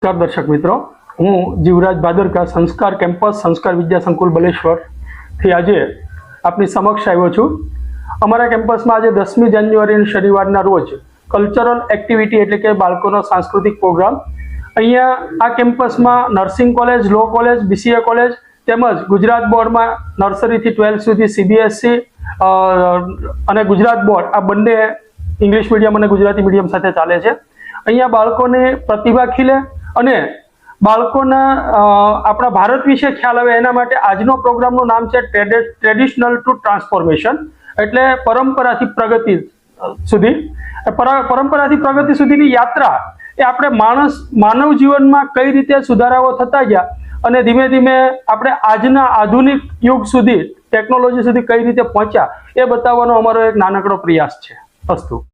નમસ્કાર દર્શક મિત્રો, હું જીવરાજ ભાદરકા સંસ્કાર કેમ્પસ સંસ્કાર વિદ્યા સંકુલ બલેશ્વર થી આજે આપની સમક્ષ આવ્યો છું। અમારા કેમ્પસમાં આજે 10મી જાન્યુઆરી શનિવારના રોજ કલ્ચરલ એક્ટિવિટી એટલે કે બાળકોનો સાંસ્કૃતિક પ્રોગ્રામ અહીંયા આ કેમ્પસમાં nursing college, law college, BCA college તેમજ ગુજરાત બોર્ડમાં નર્સરીથી 12 સુધી CBSE અને ગુજરાત બોર્ડ આ બંને ઇંગ્લિશ મીડિયમ અને ગુજરાતી મીડિયમ સાથે ચાલે છે। અહીંયા બાળકોને પ્રતિભા ખીલે અને બાળકોના આપણા ભારત વિશે ખ્યાલ આવે એના માટે આજનો પ્રોગ્રામનું નામ છે ટ્રેડિશનલ ટુ ટ્રાન્સફોર્મેશન, એટલે પરંપરાથી પ્રગતિ સુધીની યાત્રા એ આપણે માનવ જીવનમાં કઈ રીતે સુધારાઓ થતા ગયા અને ધીમે ધીમે આપણે આજના આધુનિક યુગ સુધી ટેકનોલોજી સુધી કઈ રીતે પહોંચ્યા એ બતાવવાનો અમારો એક નાનકડો પ્રયાસ છે। અસ્તુ।